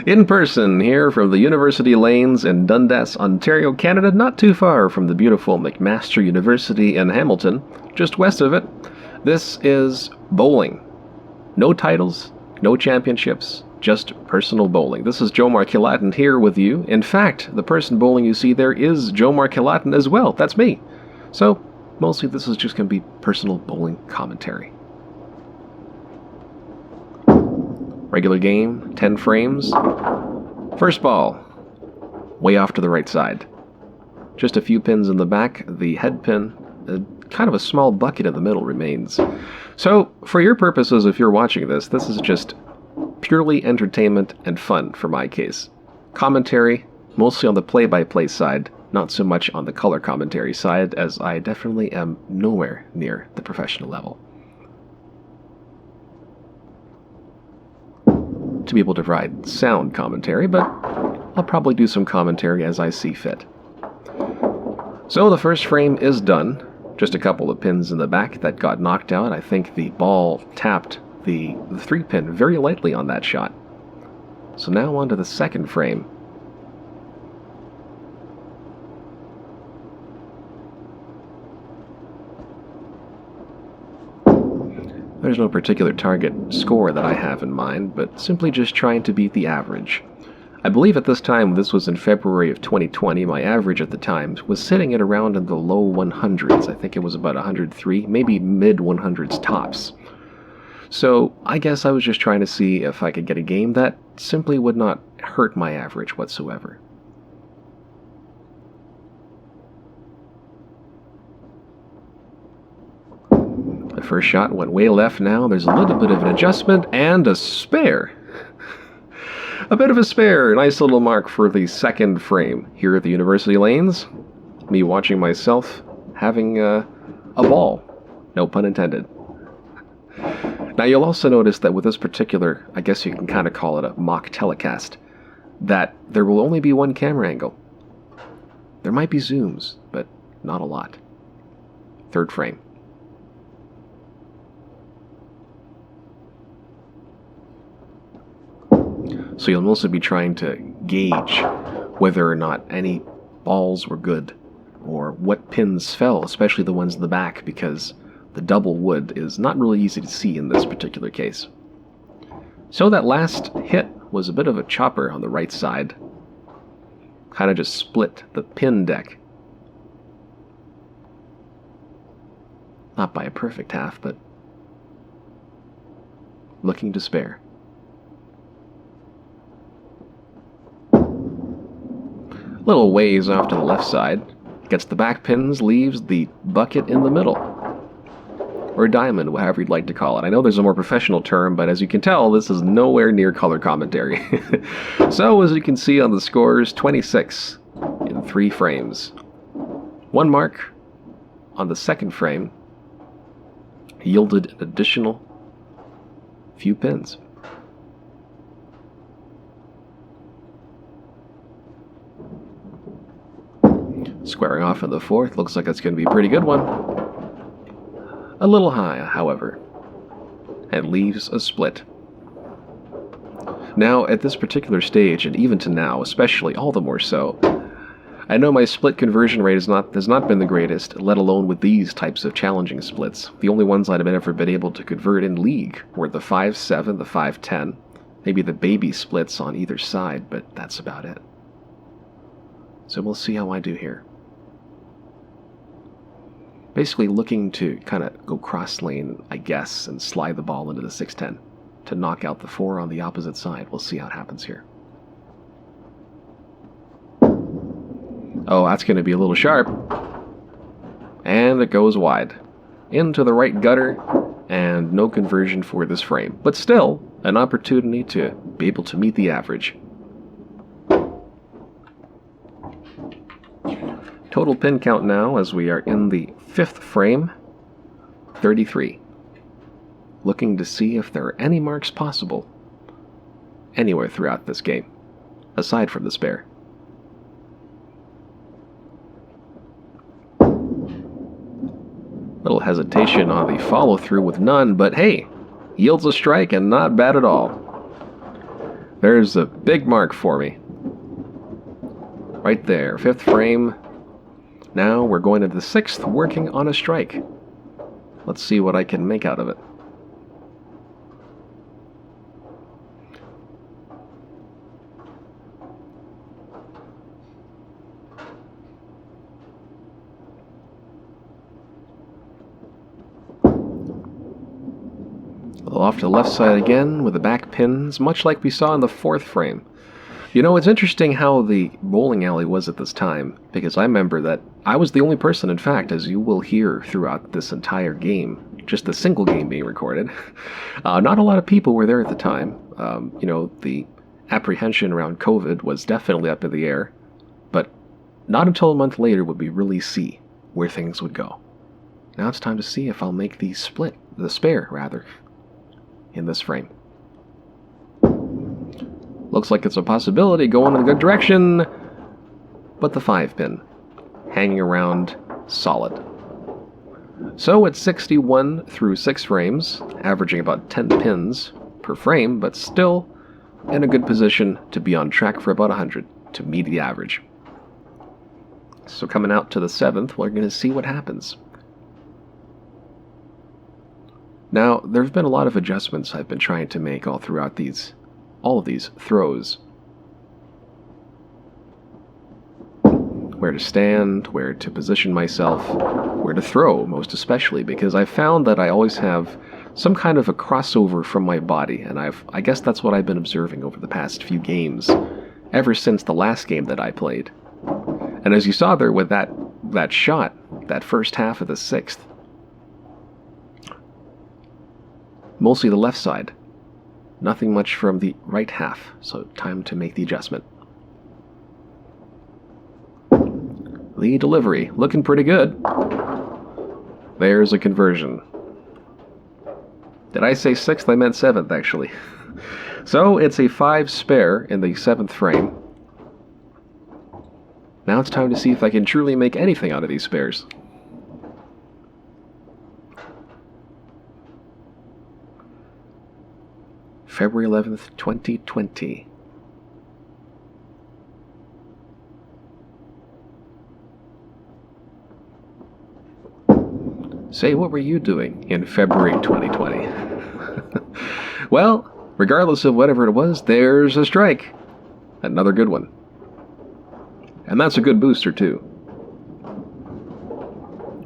In person here from the University Lanes in Dundas, Ontario, Canada, not too far from the beautiful McMaster University in Hamilton, just west of it. This is bowling. No titles, no championships, just personal bowling. This is Joe Marquillatin here with you. In fact, the person bowling you see there is Joe Marquillatin as well. That's me. So, mostly this is just going to be personal bowling commentary. Regular game, 10 frames. First ball, way off to the right side. Just a few pins in the back, the head pin, kind of a small bucket in the middle remains. So, for your purposes, if you're watching this is just purely entertainment and fun for my case. Commentary, mostly on the play-by-play side, not so much on the color commentary side, as I definitely am nowhere near the professional level. To be able to provide sound commentary, but I'll probably do some commentary as I see fit. So the first frame is done. Just a couple of pins in the back that got knocked out. I think the ball tapped the 3-pin very lightly on that shot. So now on to the second frame. There's no particular target score that I have in mind, but simply just trying to beat the average. I believe at this time, this was in February of 2020, my average at the time was sitting at around in the low 100s. I think it was about 103, maybe mid 100s tops. So I guess I was just trying to see if I could get a game that simply would not hurt my average whatsoever. The first shot went way left now. There's a little bit of an adjustment and a spare. A bit of a spare. Nice little mark for the second frame here at the University Lanes. Me watching myself having a ball. No pun intended. Now you'll also notice that with this particular, I guess you can kind of call it a mock telecast, that there will only be one camera angle. There might be zooms, but not a lot. Third frame. So you'll mostly be trying to gauge whether or not any balls were good, or what pins fell, especially the ones in the back, because the double wood is not really easy to see in this particular case. So that last hit was a bit of a chopper on the right side. Kind of just split the pin deck. Not by a perfect half, but looking to spare. Little ways off to the left side. Gets the back pins, leaves the bucket in the middle. Or diamond, however you'd like to call it. I know there's a more professional term, but as you can tell, this is nowhere near color commentary. So, as you can see on the scores, 26 in 3 frames. 1 mark on the second frame yielded an additional few pins. Squaring off in the fourth, looks like it's going to be a pretty good one. A little high, however, and leaves a split. Now, at this particular stage, and even to now, especially all the more so, I know my split conversion rate has not been the greatest, let alone with these types of challenging splits. The only ones I've ever been able to convert in league were the 5-7, the 5-10, maybe the baby splits on either side, but that's about it. So we'll see how I do here. Basically looking to kind of go cross lane, I guess, and slide the ball into the 6-10 to knock out the 4 on the opposite side. We'll see how it happens here. Oh, that's going to be a little sharp. And it goes wide. Into the right gutter, and no conversion for this frame. But still, an opportunity to be able to meet the average. Total pin count now, as we are in the 5th frame, 33. Looking to see if there are any marks possible anywhere throughout this game, aside from the spare. Little hesitation on the follow-through with none, but hey, yields a strike and not bad at all. There's a big mark for me. Right there, 5th frame. Now we're going to the 6th, working on a strike. Let's see what I can make out of it. Off to the left side again with the back pins, much like we saw in the 4th frame. You know, it's interesting how the bowling alley was at this time, because I remember that I was the only person, in fact, as you will hear throughout this entire game, just a single game being recorded. Not a lot of people were there at the time. You know, the apprehension around COVID was definitely up in the air, but not until a month later would we really see where things would go. Now it's time to see if I'll make the spare, in this frame. Looks like it's a possibility going in a good direction, but the 5-pin hanging around solid. So it's 61 through 6 frames, averaging about 10 pins per frame, but still in a good position to be on track for about 100 to meet the average. So coming out to the 7th, we're going to see what happens. Now, there have been a lot of adjustments I've been trying to make all throughout all of these throws. Where to stand, where to position myself, where to throw, most especially, because I found that I always have some kind of a crossover from my body, and I guess that's what I've been observing over the past few games, ever since the last game that I played. And as you saw there with that shot, that first half of the 6th, mostly the left side. Nothing much from the right half, so time to make the adjustment. The delivery, looking pretty good. There's a conversion. Did I say 6th? I meant 7th, actually. So it's a 5 spare in the 7th frame. Now it's time to see if I can truly make anything out of these spares. February 11th, 2020. Say, what were you doing in February 2020? Well, regardless of whatever it was, there's a strike. Another good one. And that's a good booster, too.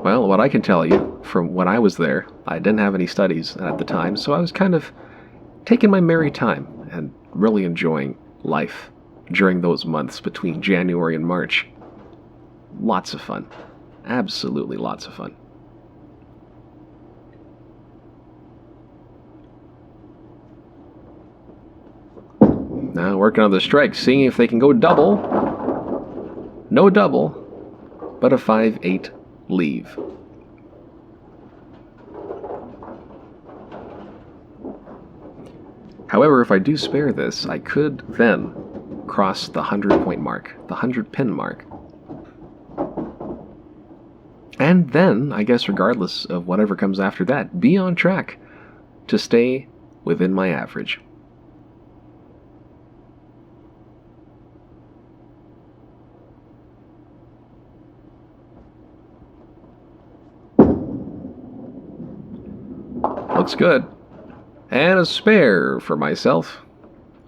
Well, what I can tell you, from when I was there, I didn't have any studies at the time, so I was kind of taking my merry time and really enjoying life during those months between January and March. Lots of fun. Absolutely lots of fun. Now working on the strike, seeing if they can go double. No double, but a 5-8 leave. However, if I do spare this, I could then cross the 100-point mark, the 100-pin mark. And then, I guess regardless of whatever comes after that, be on track to stay within my average. Looks good. And a spare for myself.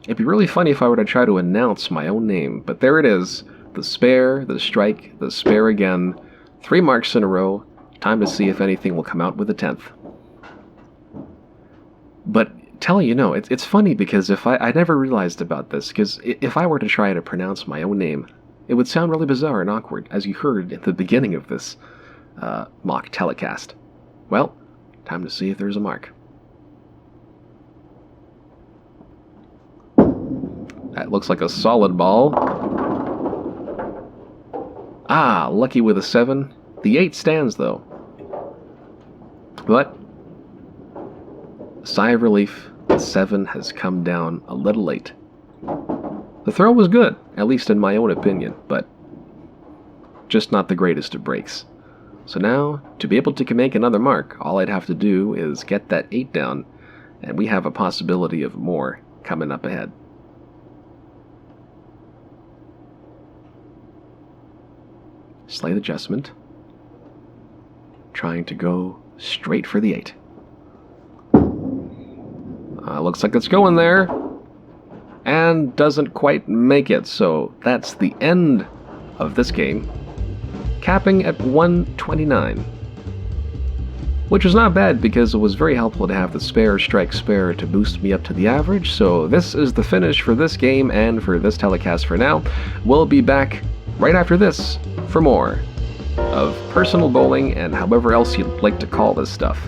It'd be really funny if I were to try to announce my own name, but there it is. The spare, the strike, the spare again. 3 marks in a row. Time to see if anything will come out with the 10th. But it's funny because I never realized about this, because if I were to try to pronounce my own name, it would sound really bizarre and awkward, as you heard at the beginning of this mock telecast. Well, time to see if there's a mark. That looks like a solid ball. Ah, lucky with a 7. The 8 stands, though. But, sigh of relief, the 7 has come down a little late. The throw was good, at least in my own opinion, but just not the greatest of breaks. So now, to be able to make another mark, all I'd have to do is get that 8 down, and we have a possibility of more coming up ahead. Slight adjustment. Trying to go straight for the 8. Looks like it's going there. And doesn't quite make it, so that's the end of this game. Capping at 129. Which was not bad because it was very helpful to have the spare strike spare to boost me up to the average, so this is the finish for this game and for this telecast for now. We'll be back right after this for more of personal bowling and however else you'd like to call this stuff.